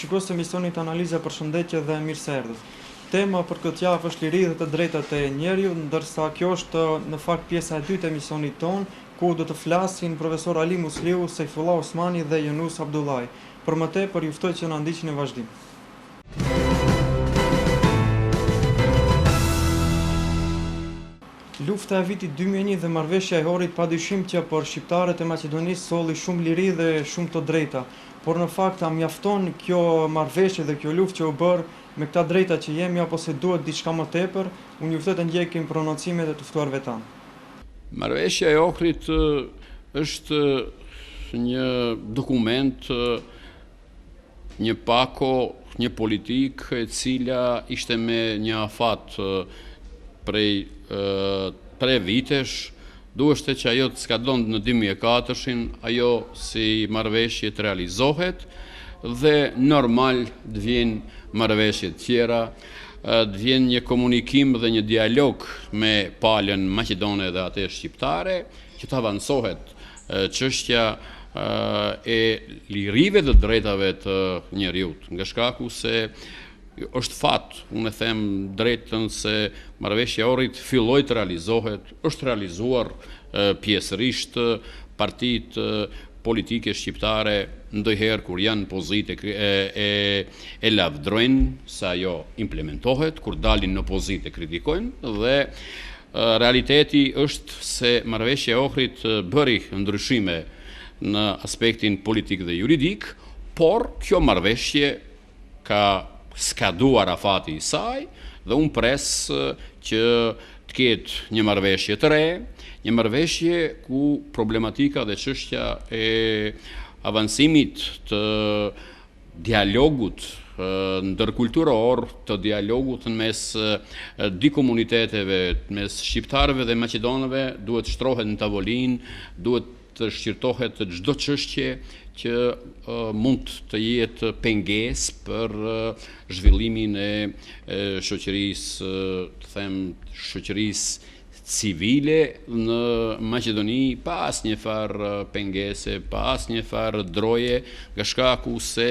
shikues të emisionit Analiza, përshëndetje dhe mirëseardhjes. Tema për këtë javë është liri dhe të drejtat e njerëzit, ndërsa kjo është në fakt pjesa e dytë e emisionit ton, ku do të flasin profesor Ali Musliu, Sejfullah Osmani dhe Yunus Abdullahi. Për më tepër ju ftoj që na ndiqni në vazhdim. Lufta e vitit 2001 dhe marrëveshja e Ohrit padyshim që për shqiptarët e Maqedonisë solli shumë liri dhe shumë të drejta, por në fakt a mjafton kjo marrëveshje dhe kjo luftë që u bër me këta drejta që jemi apo se duhet diçka më tepër? Unë ju ftoj të ndjekim prononcimet e të ftuarve tanë. Marrëveshja e Ohrit është një dokument, një pako, një politikë e cila ishte me një afat prej 3 vitesh, duheshte që ajo të skadon në 2004-shin, ajo si marrëveshje të realizohet dhe normal të vjen marrëveshje tjera, të vjen një komunikim dhe një dialog me palën maqedone dhe atë shqiptare, që të avancohet çështja e lirive dhe drejtave të njerëzit, nga shkaku se është fat, unë e them drejtën se marrëveshja e Ohrit filloi të realizohet, është realizuar pjesërisht, partitë politike shqiptare ndonjëherë kur janë pozitë e lavdrojnë se ajo implementohet, kur dalin në pozitë e kritikojnë dhe realiteti është se marrëveshja e Ohrit bëri ndryshime në aspektin politik dhe juridik, por kjo marrëveshje ka skaduar afati i saj dhe unë pres që të ketë një marrëveshje të re, një marrëveshje ku problematika dhe çështja e avancimit të dialogut ndërkulturor, të dialogut në mes dy komuniteteve, mes shqiptarëve dhe maqedonëve, duhet shtrohet në tavolinë, duhet të shqirtohet çdo çështje që mund të jetë pengesë për zhvillimin e shoqërisë, të them shoqërisë civile në Maqedoni, pa asnjë farë pengese, pa asnjë farë droje, nga shkaku se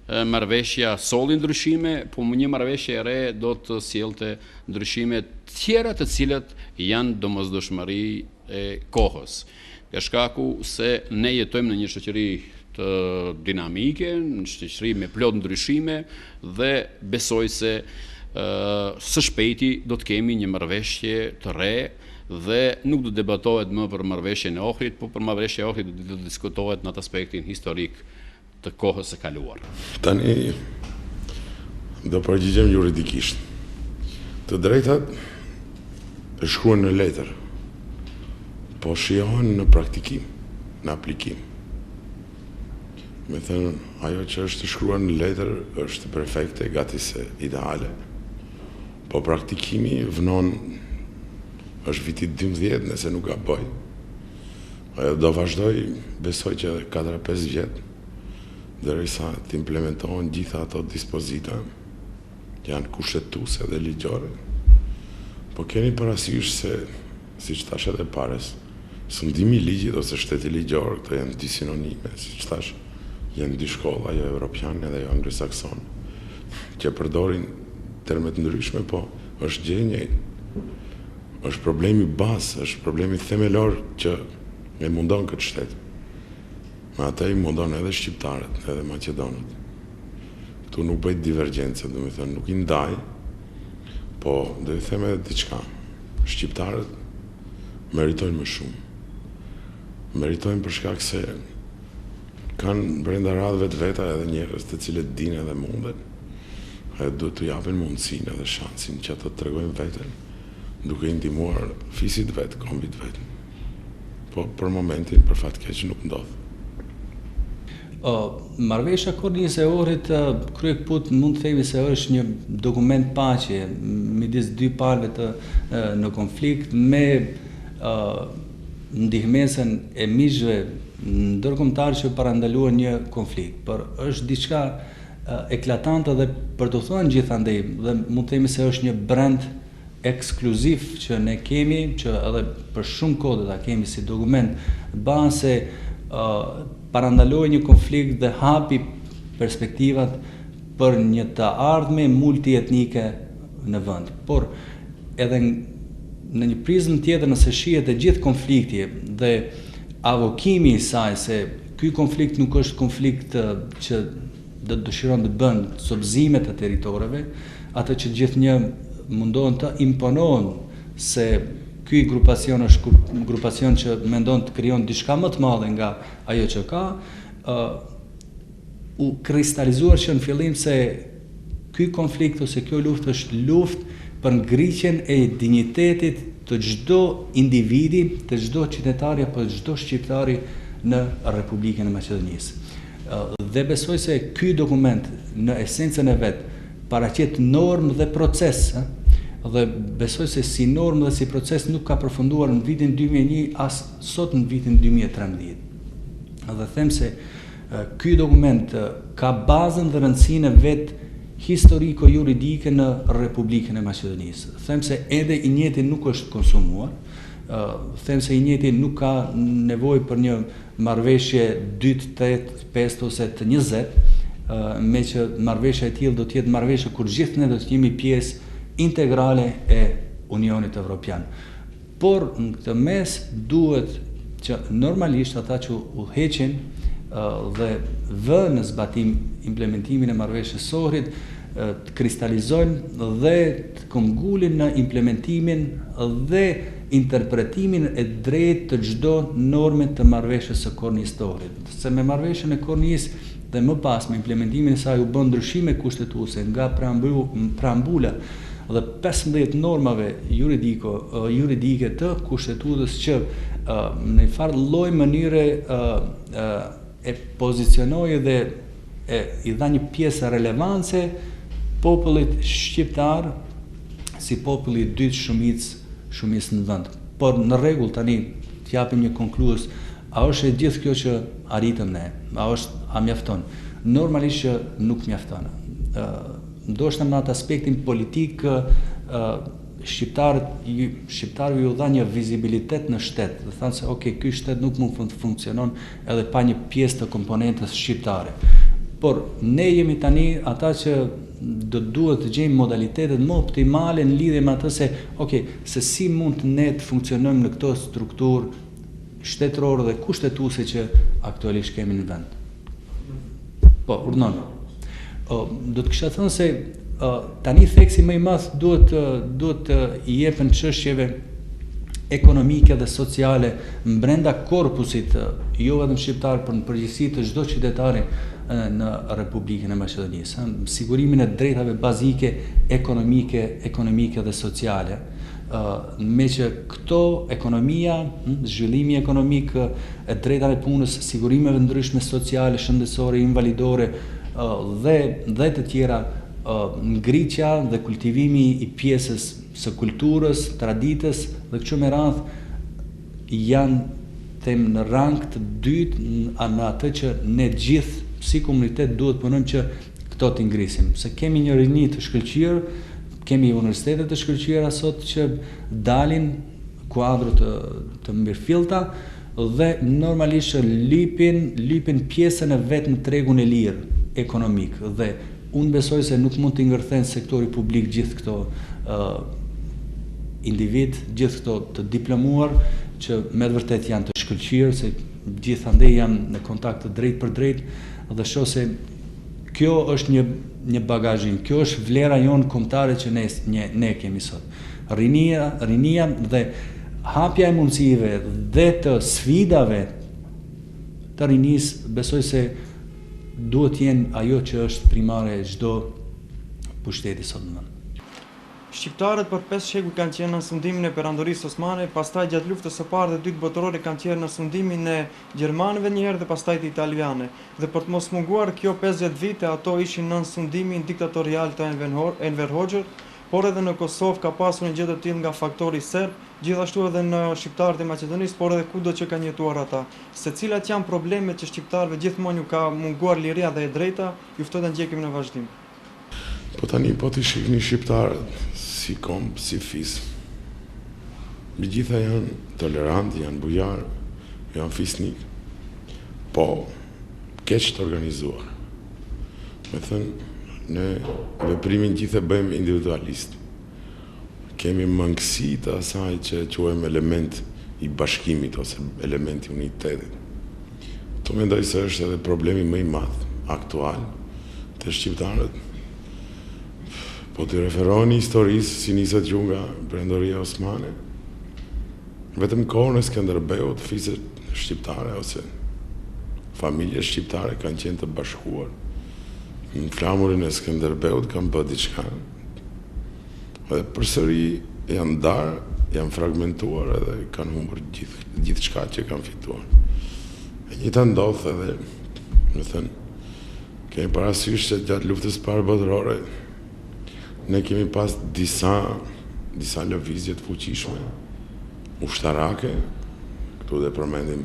marrëveshja solli ndryshime, po një marrëveshje e re do të sjellte ndryshime tjera të cilat janë domosdoshmëri e kohës. Nga shkaku se ne jetojmë në një shoqëri të dinamike, në shoqëri me plot ndryshime dhe besoj se së shpejti do të kemi një marrëveshje të re dhe nuk do debatohet më për marrëveshjen e Ohrit, por për marrëveshjen e Ohrit do të diskutohet në atë aspektin historik të kohës së kaluar. Tani do përgjigjem juridikisht. Të drejtat e shkruhen në letër, po shijohen në praktikim, në aplikim. Me thënë, ajo që është shkruar në letër është perfekte, gati se ideale, po praktikimi vënon është vitit 12, nëse nuk gaboj. Ajo do vazhdoj, besoj që 4-5 vjet, derisa të implementohen gjitha ato dispozita, janë kushtetuese dhe ligjore. Po keni parasysh se, siç thash edhe pares, sundimi i ligjit ose shteti ligjor, këto janë dy sinonime, siç thash, janë dy shkolla, ajo europiane dhe ajo anglosaksone, që përdorin termet ndryshme, po është gjë e njëjtë. Është problemi bazë, është problemi themelor që e mundon këtë shtet. Me atë i mundon edhe shqiptarët, edhe maqedonët. Këtu nuk bëjt divergjencë, do të thënë, nuk i ndaj, po do i them edhe diçka. Shqiptarët meritojnë më shumë. Meritojnë për shkak se kanë brenda radhëve të veta edhe njerëz të cilët dinë edhe munden, edhe duhet të japin mundësinë edhe shansin që ato të tregojnë veten, duke i ndihmuar fisit vet, kombit vet. Po për momentin për fat keq nuk ndodh. Marrëveshja Kornisë e Ohrit kryekëput mund të themi se është një dokument paqe midis dy palëve në konflikt me ndihmesën e miqve ndërkombëtar që parandaluan një konflikt, por është diçka eklatante dhe për të thënë gjithandej, dhe mund të themi se është një brand ekskluziv që ne kemi, që edhe për shumë kohë do ta kemi si dokument, ban se parandaloi një konflikt dhe hapi perspektivat për një të ardhme multietnike në vend. Por edhe në një prizmë tjetër, nëse shihet e gjithë konflikti dhe avokimi i saj se ky konflikt nuk është konflikt që dëshiron të bën sobëzime të territoreve, atë që gjithnjë mundohen të imponohen se ky grupacion është grupacion që mendon të krijon diçka më të madhe nga ajo që ka, u kristalizuar që në fillim se ky konflikt ose kjo luftë është luftë për ngritjen e dinjitetit të çdo individi, të çdo qytetari apo çdo shqiptari në Republikën e Maqedonisë. Dhe besoj se ky dokument në esencën e vet paraqet normë dhe proces, dhe besoj se si normë dhe si proces nuk ka përfunduar në vitin 2001 as sot në vitin 2013. Dhe them se ky dokument ka bazën dhe rëndësinë e vet historiko-juridike në Republikën e Maqedonisë. Them se edhe i njëjti nuk është konsumuar, them se i njëjti nuk ka nevojë për një marrëveshje 2, 8, 5 ose 20, me që marrëveshja e tillë do të jetë marrëveshje kur gjithë ne do të jemi pjesë integrale e Unionit Evropian. Por në këtë mes duhet që normalisht ata që udhëheqin dhe vënë në zbatim implementimin e marrëveshjes së Ohrit të kristalizojnë dhe të këmbgulin në implementimin dhe interpretimin e drejtë të çdo norme të marrëveshjes së Kornisë të Ohrit. Se me marrëveshjen e Kornisë dhe më pas me implementimin e saj u bën ndryshime kushtetuese nga preambula dhe 15 normave juridike të kushtetutës që në një farë lloj mënyre e pozicionoi dhe i dha një pjesë relevance popullit shqiptar si populli i dytë shumicë në vend. Por në rregull tani të japim një konkluzion, a është e gjithë kjo që arritëm ne? A mjafton? Normalisht që nuk mjafton. Ndoshta në atë aspektin politik shqiptarëve ju dha një vizibilitet në shtet, dhe thanë se okay, ky shtet nuk mund të funksionon edhe pa një pjesë të komponentës shqiptare. Por ne jemi tani ata që do duhet të gjejmë modalitetet më optimale në lidhje me atë se okay, se si mund ne të funksionojmë në këto strukturë shtetërore dhe kushtetuese që aktualisht kemi në vend. Po, urdhnon. Do të kisha thënë se tani theksi më i madh duhet i jepen çështjeve ekonomike dhe sociale brenda korpusit jo vetëm shqiptar, por në përgjithësi të çdo qytetari në Republikën e Maqedonisë. Sigurimin e drejtave bazike ekonomike dhe sociale. Me që këto ekonomia, zhvillimi ekonomik, e drejtave punës, sigurimeve ndryshme sociale, shëndetësore, invalidore dhe të tjera, ngritja dhe kultivimi i pjesës së kulturës, traditës dhe kështu me radhë janë në rang të dytë në atë që ne gjithë si komunitet duhet punojmë që këto të ngrisim. Se kemi një rini të shkëlqyer, kemi universitetet të shkëlqyera sot që dalin kuadro të mirëfillta dhe normalisht që lypin pjesën e vet në tregun e lirë ekonomik dhe unë besoj se nuk mund të ngërthen sektori publik gjithë këto individ, gjithë këto të diplomuar që me të vërtet janë të shkëlqyer, se gjithandej janë në kontakt të drejt për drejt dhe shoh se kjo është një bagazhin, kjo është vlera jonë kombëtare që ne kemi sot. Rinia dhe hapja e mundësive dhe të sfidave të rinisë besoj se duhet jenë ajo që është primare çdo pushteti sot në vend. Shqiptarët për 5 shekuj kanë qenë në sundimin e perandorisë osmane, pastaj gjatë luftës së parë dhe dytë botërore kanë qenë në sundimin e gjermanëve njëherë dhe pastaj të italiane. Dhe për të mos munguar kjo 50 vite, ato ishin në sundimin diktatorial të Enver Hoxhër, por edhe në Kosovë ka pasur një gjë të tillë nga faktori serb, gjithashtu edhe në shqiptarët e Maqedonisë, por edhe kudo që kanë jetuar ata. Se cilat janë problemet që shqiptarëve gjithmonë ju ka munguar liria dhe e drejta, ju ftoj ta ndjekim në vazhdim. Po tani po të shikni shqiptarët si komp, si fis. Gjitha janë tolerant, janë bujar, janë fisnik, po keq të organizuar. Me thënë, në veprimin gjithë e bëjmë individualist. Kemi mangësi të asaj që quajmë element i bashkimit ose element i unitetit. Të mendoj se është edhe problemi më i madh aktual të shqiptarët. Po të referoheni historisë si niset që nga Perandoria Osmane, vetëm kohën e Skënderbeut fiset shqiptare ose familje shqiptare kanë qenë të bashkuar. Në flamurin e Skënderbeut kanë bërë diçka. Dhe përsëri janë darë, janë fragmentuar edhe kanë humbur gjithë çka që kanë fituar. E njëjta ndodh edhe, më thënë, kemi parasysh që gjatë luftës parë botërore ne kemi pas disa lëvizje të fuqishme ushtarake, këtu dhe përmendim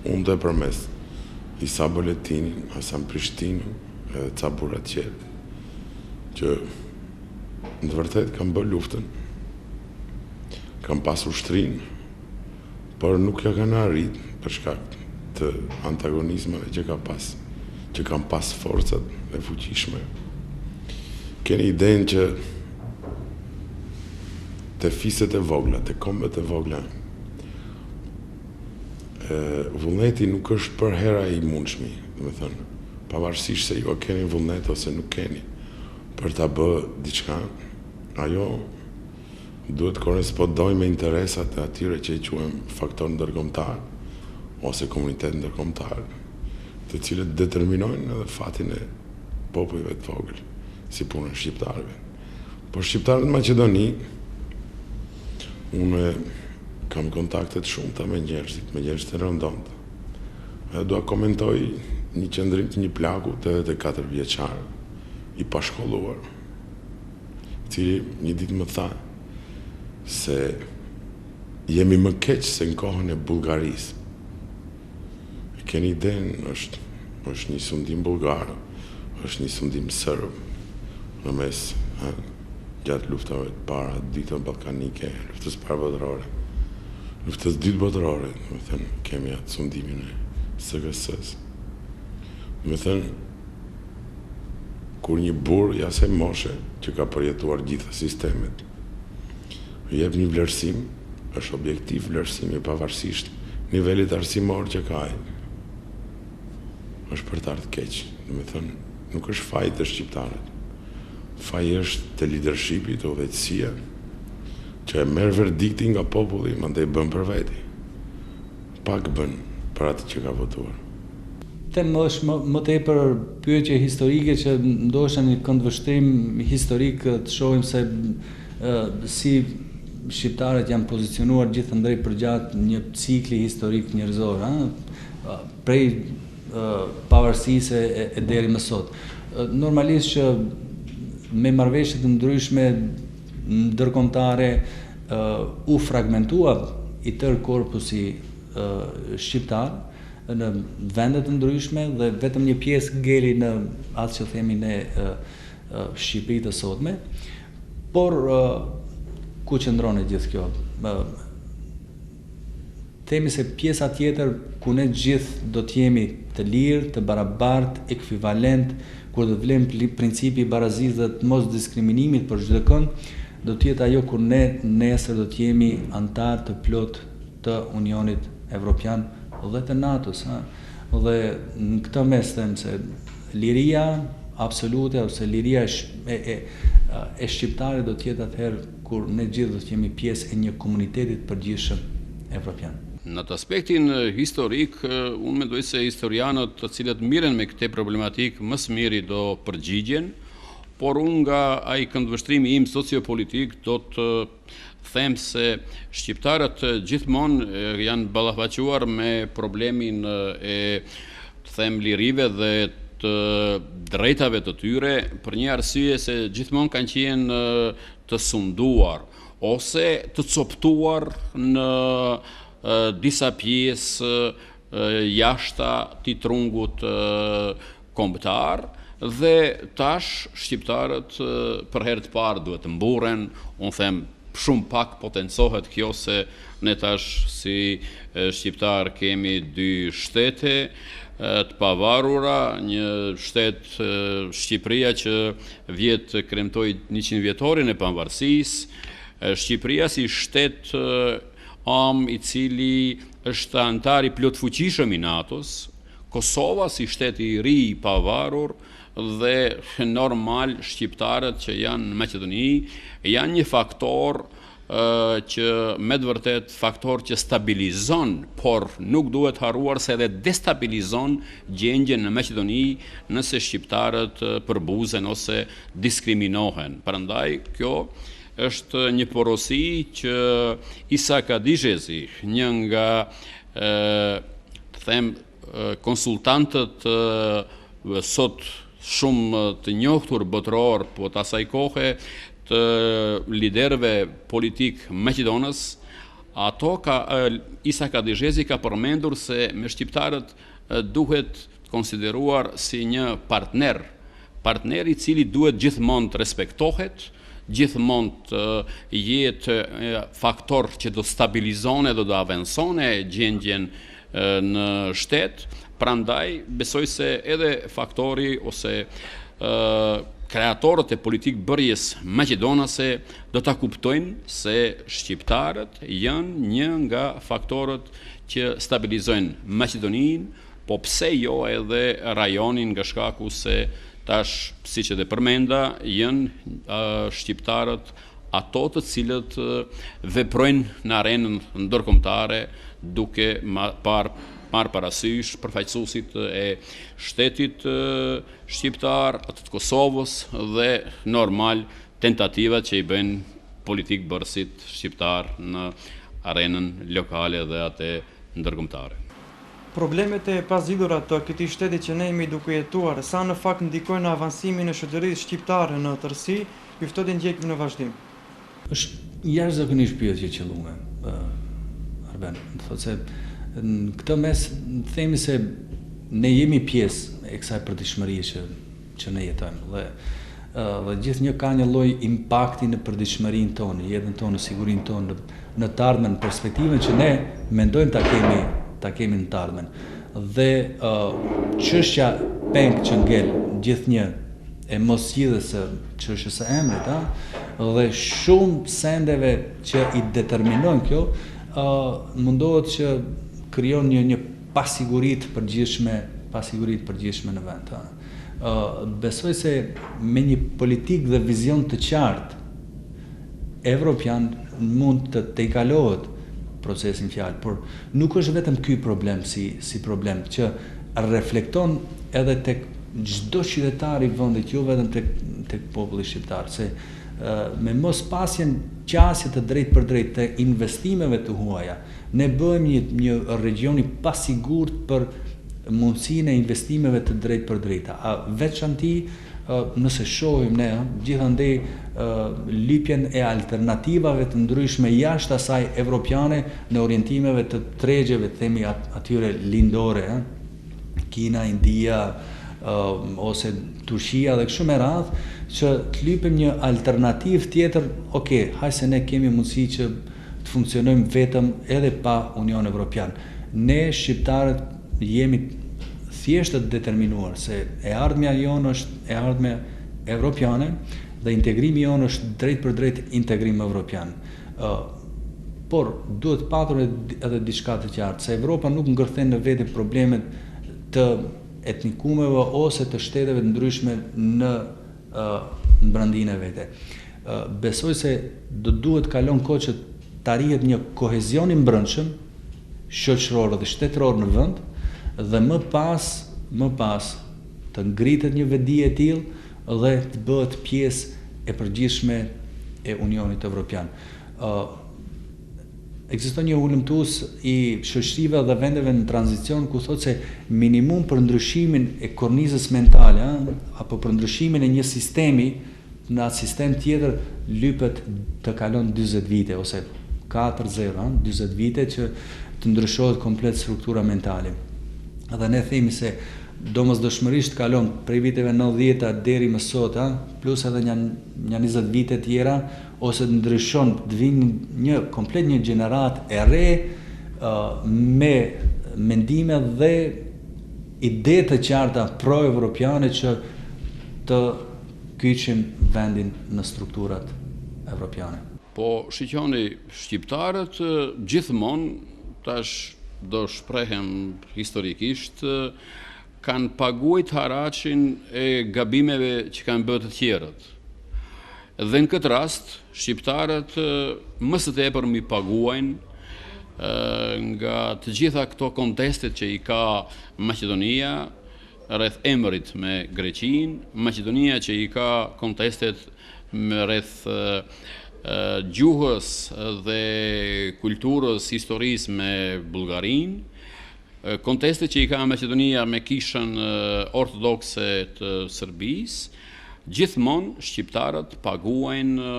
unë dhe përmes Isa Boletinin, Hasan Prishtinu edhe ca burra tjerë, që në të vërtet kanë bërë luftën, kanë pas ushtrin, por nuk ja kanë arrit për shkak të antagonizmave që kanë pas forcat e fuqishme. Keni idenë që të fiset e vogla, të kombet e vogla, vullneti nuk është për hera i mundshmi, dhe me thënë, pavarësisht se ju keni vullnet ose nuk keni, për ta bërë diçka, ajo duhet korespondoj me interesat e atyre që i quajmë faktor ndërkombëtar ose komunitet ndërkombëtar, të cilët determinojnë edhe fatin e popujve të vogël, si punën shqiptarëve. Por shqiptarët në Maqedoni, unë kam kontaktet shumëta me njerëzit e rëndontë. Edhe dua komentoj një qëndrim të një plaku të 84 vjeçar, i pashkolluar, cili një ditë më tha se jemi më keq se në kohën e Bullgarisë. Keni idenë, është një sundim bulgar, është një sundim serb, në mes gjatë luftave të para, ditën ballkanike, luftës parë botërore, luftës dytë botërore, më thënë, kemi atë sundimin e SKS-s. Më thënë, kur një burr i asaj moshe që ka përjetuar gjitha sistemet, jep një vlerësim, është objektiv vlerësimi pavarësisht nivelit arsimor që ka ai. Është për të ardhur keq. Do të thënë, nuk është faji të shqiptarët. Faji është të leadershipi, të udhëheqësia, që e merr verdiktin nga populli, mandej bën për veti. Pak bën për atë që ka votuar. Tem është më tepër pyetje historike që ndoshta një këndvështrim historik të shohim se si shqiptarët janë pozicionuar gjithandrej përgjatë një cikli historik njerëzor, prej pavarësisë e deri më sot. Normalisht që me marrëveshje të ndryshme ndërkombëtare u fragmentua i tërë korpusi shqiptar në vende të ndryshme dhe vetëm një pjesë ngeli në atë që themi ne Shqipëri të sotme, por ku qëndron e gjithë kjo? Themi se pjesa tjetër ku ne gjithë do të jemi të lirë, të barabartë, ekvivalent, kur do të vlem principi i barazisë dhe të mos diskriminimit për çdo kënd, do të jetë ajo kur ne nesër do të jemi antar të plot të Unionit Evropian dhe të NATO-s, dhe në këtë mes them se liria absolute ose liria e shqiptarit do të jetë atëherë kur ne gjithë do të jemi pjesë e një komuniteti të përgjithshëm evropian. Në atë aspektin historik, unë mendoj se historianët të cilët mirën me këtë problematik më së miri do përgjigjen, por unë nga ai këndvështrimi im sociopolitik do të them se shqiptarët gjithmonë janë ballafaquar me problemin e them lirive dhe të drejtave të tyre për një arsye se gjithmonë kanë qenë të sunduar ose të coptuar në disa pjesë jashta të trungut kombëtar dhe tash shqiptarët për herë të parë duhet të mburren, unë them shumë pak potencohet kjo se ne tash si shqiptar kemi dy shtete, të pavarura, një shtet Shqipëria që vjet kremtoi 100 vjetorin e pavarësisë, Shqipëria si shtet i cili është antar i plotfuqishëm i NATO-s, Kosova si shtet i ri i pavarur dhe normal shqiptarët që janë në Maqedoni janë një faktor që me të vërtet faktor që stabilizon, por nuk duhet harruar se edhe destabilizon gjendjen në Maqedoni nëse shqiptarët përbuzen ose diskriminohen. Prandaj kjo është një porosi që Isa Kadizhezi, një nga konsultantët sot shumë të njohtur botëror, po të asaj kohe të liderëve politik Maqedonës, Isa Kadizhezi ka përmendur se me shqiptarët duhet konsideruar si një partner i cili duhet gjithmonë të respektohet, gjithmonë të jetë faktor që do stabilizone dhe do avensone gjendjen në shtet. Prandaj besoj se edhe faktori ose kreatorët e politikë bërjes maqedonase do ta kuptojnë se shqiptarët janë një nga faktorët që stabilizojnë Maqedoninë, po pse jo edhe rajonin, nga shkaku se tash, siç edhe përmenda, janë shqiptarët ato të cilët veprojnë në arenën ndërkombëtare duke marrë parasysh përfaqësuesit e shtetit shqiptar, atë të Kosovës dhe normal tentativat që i bëjnë politikë bërësit shqiptar në arenën lokale dhe atë ndërkombëtare. Problemet e pazgjidhura të këtij shteti që ne jemi duke jetuar, sa në fakt ndikojnë në avansimin e shoqërisë shqiptare në tërësi, ju ftoj të ndjekim në vazhdim. Është jashtëzakonisht pyetje e qelluar, Arben. Do thotë se në këtë mes themi se ne jemi pjesë e kësaj përditshmërie që ne jetojmë dhe gjithnjë ka një lloj impakti në përditshmërinë tonë, jetën tonë, sigurinë tonë, në të ardhmen, perspektivën që ne mendojmë ta kemi në të ardhmen. Dhe çështja peng që ngel gjithnjë e mos zgjidhjes së çështjes së emrit, dhe shumë sendeve që i determinojnë kjo, mundohet që krijon një pasiguri të përgjithshme në vend. Besoj se me një politikë dhe vizion të qartë evropian mund të tejkalohet procesin fjalë, por nuk është vetëm ky problem si problem që reflekton edhe tek çdo qytetar i vendit, jo vetëm tek populli shqiptar, se me mos pasjen qasje të drejtë për drejtë të investimeve të huaja, ne bëjmë një region i pasigurt për mundësinë e investimeve të drejtë për drejta. Veçanti nëse shohim ne gjithandej lypjen e alternativave të ndryshme jashtë asaj evropiane në orientimeve të tregjeve, themi atyre lindore, Kina, India, ose Turqia dhe kështu me radhë, që të lypim një alternativë tjetër, hajde se ne kemi mundësi që të funksionojmë vetëm edhe pa Union Evropian. Ne shqiptarët jemi thjesht të determinuar se e ardhmja jonë është e ardhmja evropiane dhe integrimi jonë është drejt për drejt integrim evropian. Por duhet patur edhe diçka të qartë, se Evropa nuk ngërthen në vete problemet të etnikumeve ose të shteteve të ndryshme në brandinë e vete. Besoj se do duhet kalon kohë që të arrihet një kohezion i brendshëm shoqëror dhe shtetëror në vend dhe më pas të ngritet një vedi e tillë dhe të bëhet pjesë e përgjithshme e Unionit Evropian. Ekziston një ulëmtues i shoqërive dhe vendeve në tranzicion ku thotë se minimum për ndryshimin e kornizës mentale apo për ndryshimin e një sistemi në atë sistem tjetër lypet të kalon 40 vite ose 40 vite që të ndryshohet komplet struktura mentale. Dhe ne themi se domosdoshmërisht kalon prej viteve 90 deri më sot, plus edhe një 20 vite tjera, ose të ndryshon, të vinë komplet një gjenerat e re me mendime dhe ide të qarta pro-evropiane që të kyçin vendin në strukturat evropiane. Po shiqoni, shqiptarët gjithmonë, tash do shprehem historikisht, kanë paguajt haraqin e gabimeve që kanë bërë të tjerët. Dhe në këtë rast, shqiptarët më së tepër mi paguajnë nga të gjitha këto kontestet që i ka Maqedonia rreth emrit me Greqinë, Maqedonia që i ka kontestet me rreth gjuhës dhe kulturës, historisë me Bullgarinë, kontestet që i ka Maqedonia me kishën ortodokse të Serbisë. Gjithmonë shqiptarët paguajnë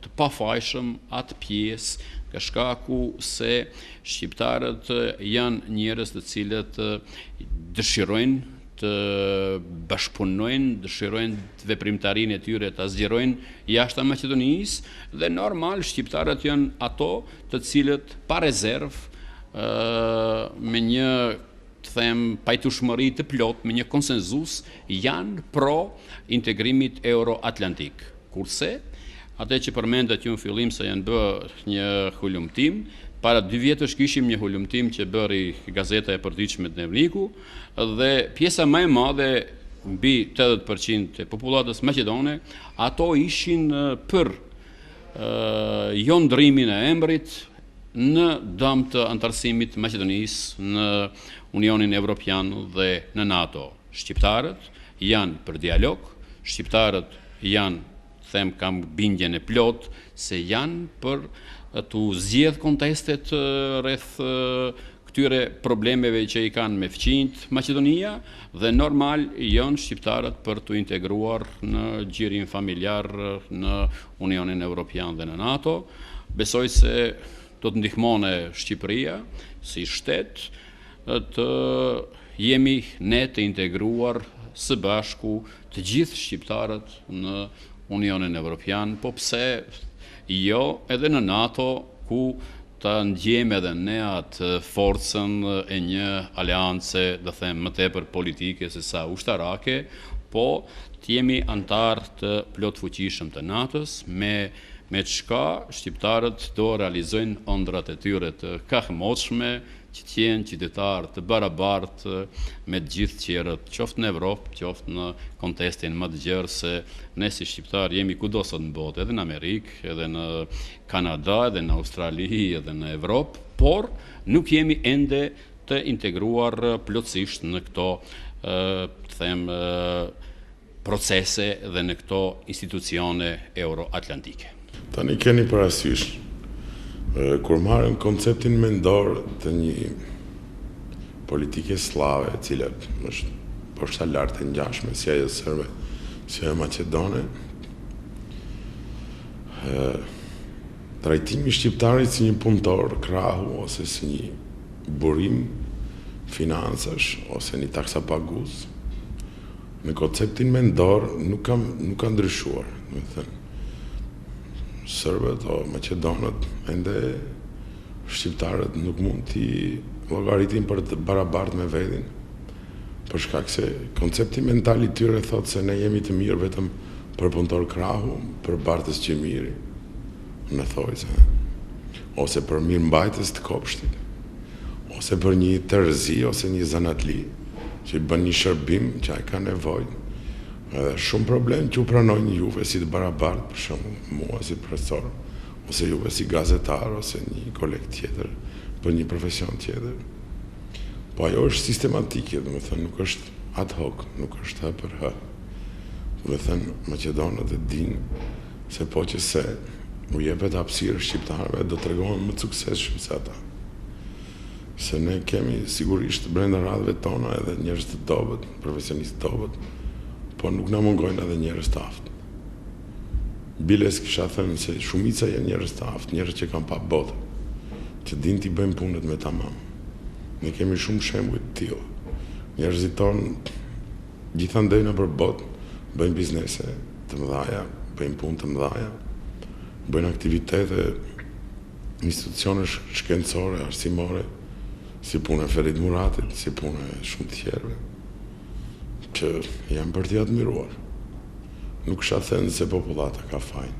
të pafajshëm atë pjesë, ka shkaku se shqiptarët janë njerëz të cilët dëshirojnë të bashkëpunojnë, dëshirojnë të veprimtarinë e tyre të zgjerojnë jashtë Maqedonisë dhe normal shqiptarët janë ato të cilët pa rezervë me një të them pajtueshmëri të plot, me një konsenzus janë pro integrimit euro-atlantik. Kurse atë që përmendet ju në fillim se janë bërë një hulumtim, para 2 vjetësh kishim një hulumtim që bëri gazeta e përditshme Dnevniku dhe pjesa më e madhe mbi 80% e popullatës maqedone, ato ishin për jo ndrimin e emrit në dëm të antarësimit të Maqedonisë në Unionin Evropian dhe në NATO. Shqiptarët janë për dialog, shqiptarët janë, them kam bindjen e plot, se janë për të zgjedh kontestet rreth këtyre problemeve që i kanë me fqinjt Maqedonia dhe normal janë shqiptarët për të integruar në gjirin familjar në Unionin Evropian dhe në NATO. Besoj se do të ndihmone Shqipëria si shtet të jemi ne të integruar së bashku të gjithë shqiptarët në Unionin Evropian, po pse jo edhe në NATO ku të ndjejmë edhe ne atë forcën e një aleance, do them më tepër politike se sa ushtarake, po të jemi antar të plot fuqishëm të NATO-s me çka shqiptarët do realizojnë ëndrat e tyre të kahmoçme, që të jenë qytetarë të barabartë me të gjithë tjerët, qoftë në Evropë, qoftë në kontestin më të gjerë, se ne si shqiptarë jemi kudo sot në botë, edhe në Amerikë, edhe në Kanada, edhe në Australi, edhe në Evropë, por nuk jemi ende të integruar plotësisht në këto, të them, procese dhe në këto institucione euro-atlantike. Tani keni parasysh, kur marrën konceptin mendor të një politike slave, e cila është poshta lartë e ngjashme, si ajo serbe, si ajo maqedone, trajtimi i shqiptarit si një punëtor krahu ose si një burim financash ose një taksapagues, në konceptin mendor nuk ka ndryshuar, do të thënë. Serbët o maqedonët, ende shqiptarët nuk mund t'i llogaritin për të barabartë me vedin, për shkak se koncepti mental i tyre thotë se ne jemi të mirë vetëm për punëtor krahu, për bartës qimiri, në thojse, ose për mirëmbajtës të kopshtit, ose për një tërzi ose një zanatli, që i bën një shërbim që ai ka nevojë. Edhe shumë problem që u pranojnë juve si të barabartë, për shumë mua si profesor, ose juve si gazetar, ose një koleg tjetër, për një profesion tjetër. Po ajo është sistematike, dhe me thënë, nuk është ad hoc, nuk është hë për hë. Dhe me thënë, maqedonët e dinë se po që se u jepet hapësirë shqiptarëve, do të regohen më të suksesshëm se ata. Se ne kemi sigurisht brenda radhëve tona edhe njerëz të dobët, profesionistë të dobët, po nuk na mungojnë edhe njerëz të aftë. Biles kisha thënë se shumica janë njerëz të aftë, njerëz që kanë pa botë, që dinë t'i bëjnë punët me tamam. Ne kemi shumë shembuj të tillë. Njerëzit tonë gjithandej nëpër botë bëjnë biznese të mëdha, bëjnë punë të mëdha, bëjnë aktivitete, institucione shkencore, arsimore, si punë e Ferit Muratit, si punë e shumë të tjerëve, që jam për t'i admiruar. Nuk isha thënë se popullata ka fajin,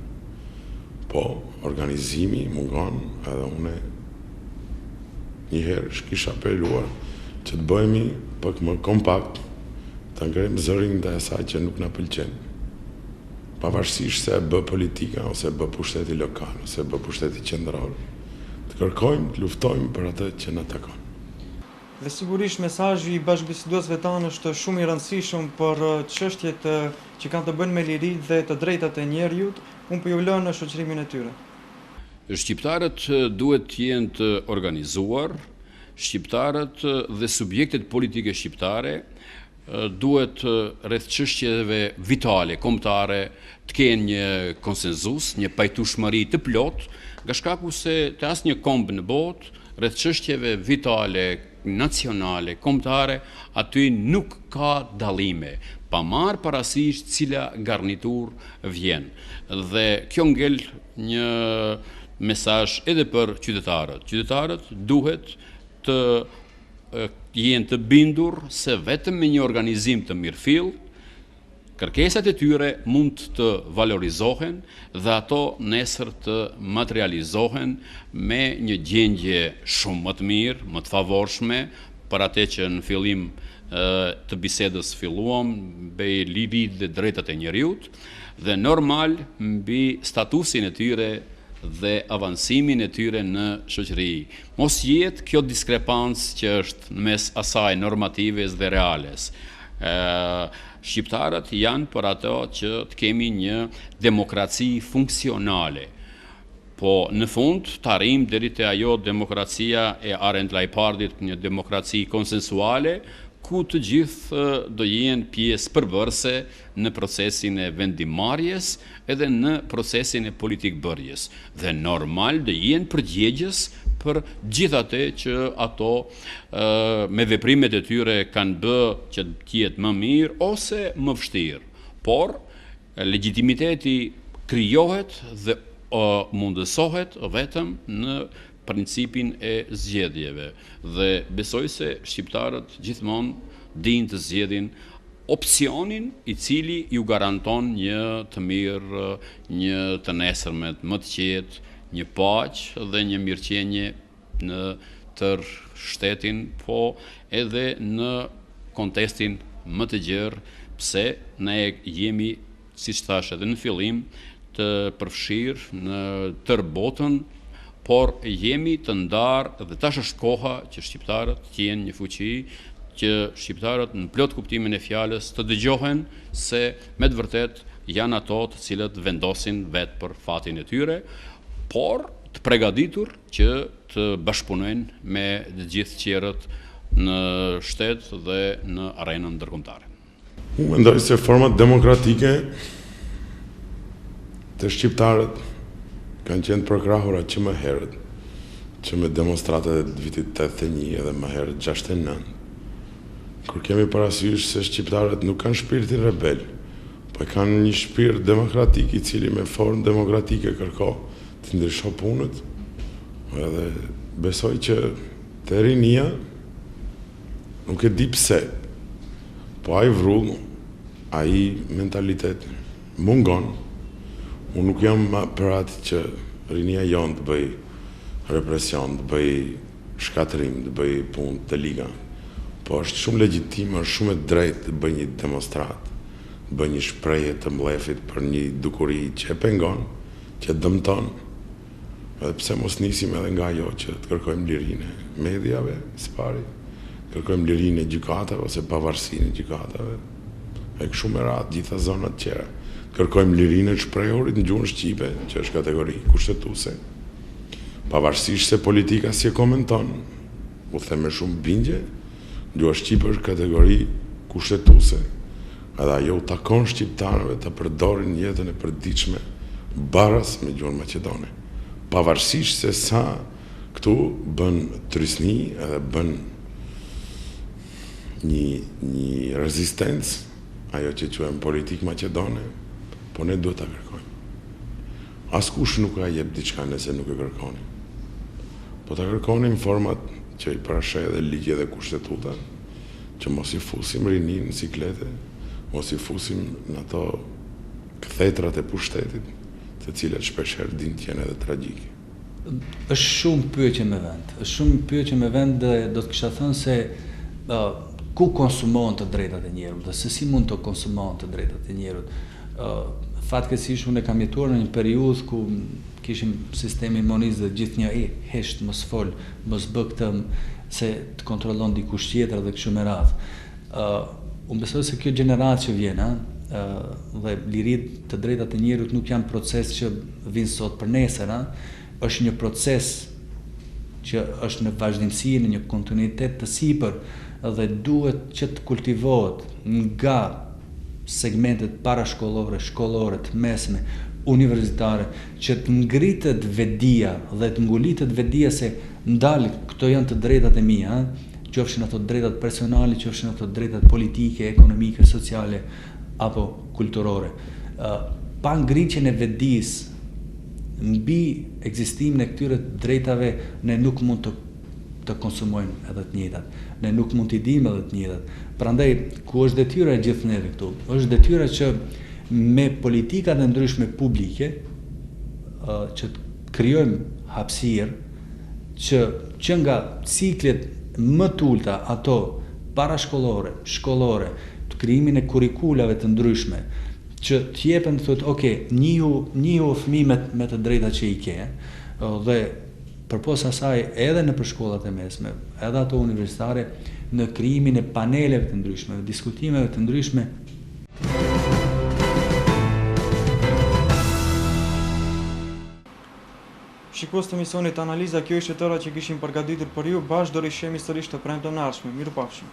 po organizimi mungon edhe une njëherë shkisha apeluar që të bëhemi pak më kompakt, të ngrejmë zërin ndaj asaj që nuk na pëlqen. Pavarësisht se e bë politika, ose e bë pushteti lokal, ose e bë pushteti qendror, të kërkojmë, të luftojmë për atë që na takon. Dhe sigurisht mesazhi i bashkëbiseduesve tanë është shumë i rëndësishëm për çështjet që kanë të bëjnë me liri dhe të drejtat e njerëzit. Unë po ju lë në shoqërimin e tyre. Shqiptarët duhet të jenë të organizuar, shqiptarët dhe subjektet politike shqiptare duhet rreth çështjeve vitale, kombëtare, të kenë një konsenzus, një pajtueshmëri të plot, nga shkaku se të asnjë kombë në botë rreth çështjeve vitale, nacionale, kombëtare, aty nuk ka dallime, pa marrë parasysh cila garnitur vjen. Dhe kjo ngel një mesazh edhe për qytetarët. Qytetarët duhet të jenë të bindur se vetëm me një organizim të mirëfill, kërkesat e tyre mund të valorizohen dhe ato nesër të materializohen me një gjendje shumë më të mirë, më të favorshme, për atë që në fillim të bisedës filluam, mbi lirit dhe drejtat e njeriut, dhe normal mbi statusin e tyre dhe avansimin e tyre në shoqëri. Mos jetë kjo diskrepancë që është në mes asaj normatives dhe reales. Shqiptarët janë për ato që të kemi një demokraci funksionale. Po në fund të arrijmë deri te ajo demokracia e Arendt Leipardit, një demokraci konsensuale, ku të gjithë do jenë pjesë përbërëse në procesin e vendimarrjes edhe në procesin e politikbërjes. Dhe normal do jenë përgjegjës për gjithate që ato me veprimet e tyre kanë bë që të jetë më mirë ose më vështirë. Por legitimiteti krijohet dhe mundësohet vetëm në principin e zgjedhjeve. Dhe besoj se shqiptarët gjithmonë dinë të zgjedhin opsionin i cili ju garanton një të mirë, një të nesërmet më të qetë, një paqë dhe një mirëqenje në tërë shtetin, po edhe në kontestin më të gjerë, pse ne jemi, siç thash edhe në fillim, të përfshirë në tërë botën, por jemi të ndarë dhe tash është koha që shqiptarët të jenë një fuqi, që shqiptarët në plot kuptimin e fjalës të dëgjohen se me të vërtet janë ato të cilët vendosin vetë për fatin e tyre, por të përgatitur që të bashkëpunojnë me të gjithë tjerët në shtet dhe në arenën ndërkombëtare. Unë mendoj se format demokratike të shqiptarët kanë qenë përkrahura që më herët, që me demonstratat e vitit 81 edhe më herët 69, kur kemi parasysh se shqiptarët nuk kanë shpirtin rebel, po kanë një shpirt demokratik i cili me formë demokratike kërko të ndrysho punët, edhe besoj që të rinia nuk e di pse, po ai vrull, ai mentalitet mungon. Unë nuk jam për atë që rinia jonë të bëj represion, të bëj shkatërim, të bëj punë të liga. Po është shumë legjitim, është shumë e drejtë të bëj një demonstrat, të bëj një shprehje të mlefit për një dukuri që e pengon, që e dëmton. Edhe pse mos nisim edhe nga ajo që të kërkojmë lirinë e mediave, së pari, kërkojmë lirinë e gjykatave ose pavarësinë e gjykatave, e kështu me radhë gjitha zonat tjera. Kërkojmë lirinë e shprehurit në gjuhën shqipe, që është kategori kushtetuese. Pavarësisht se politika si e komenton, u them me shumë bindje, gjuha shqipe është kategori kushtetuese. Edhe ajo u takon shqiptarëve të përdorin jetën e përditshme baras me gjuhën maqedone. Pavarësisht se sa këtu bën trysni edhe bën një rezistencë, ajo që quajmë politikë maqedone, po ne duhet ta kërkojmë. Askush nuk ka jep diçka nëse nuk e kërkoni. Po ta kërkoni në format që i parashej edhe ligje dhe kushtetuta, që mos i fusim rinin në ciklete, mos i fusim në ato këthetrat e pushtetit, të cilat shpeshherë din t'jenë edhe tragjike. Është shumë pyetje me vend. Është shumë pyetje me vend dhe do të kisha thënë se ku konsumohen të drejtat e njerëzit dhe se si mund të konsumohen të drejtat e njerëzit. Fatkeqësisht unë kam jetuar në një periudhë ku kishim sistemin imunizë dhe gjithnjë hesht mos fol, mos bë këtë se të kontrollon dikush tjetër dhe kështu me radhë. Unë besoj se kjo gjeneratë që vjen, dhe lirit të drejtat e njerëzit nuk janë proces që vinë sot për nesër, është një proces që është në vazhdimsi, në një kontinuitet të sipër dhe duhet që të kultivohet nga segmentet parashkollore, shkollore, të mesme, universitare, që të ngritet vedia dhe të ngulitet vedia se ndalë këto janë të drejtat e mia, qofshin ato drejtat personale, qofshin ato drejtat politike, ekonomike, sociale apo kulturore. Pa ngritjen e vedis mbi ekzistimin e këtyre drejtave ne nuk mund të konsumojmë edhe të njëjtat. Ne nuk mund t'i dimë edhe të njëjtat. Prandaj, ku është detyra e gjithë neve këtu? Është detyra që me politikat e ndryshme publike që të krijojmë hapësirë që nga ciklet më të ulta, ato parashkollore, shkollore, të krijimin e kurikulave të ndryshme, që t'jepen të thotë, ok, njihu fëmijët me të drejtat që i ke, dhe përpos asaj edhe në shkollat e mesme, edhe ato universitare, në krijimin e paneleve të ndryshme, diskutimeve të ndryshme. Shikues të emisionit Analiza, kjo ishte tëra që kishim përgatitur për ju, bashkë do rishemi sërish të premte të ardhshme. Mirupafshim.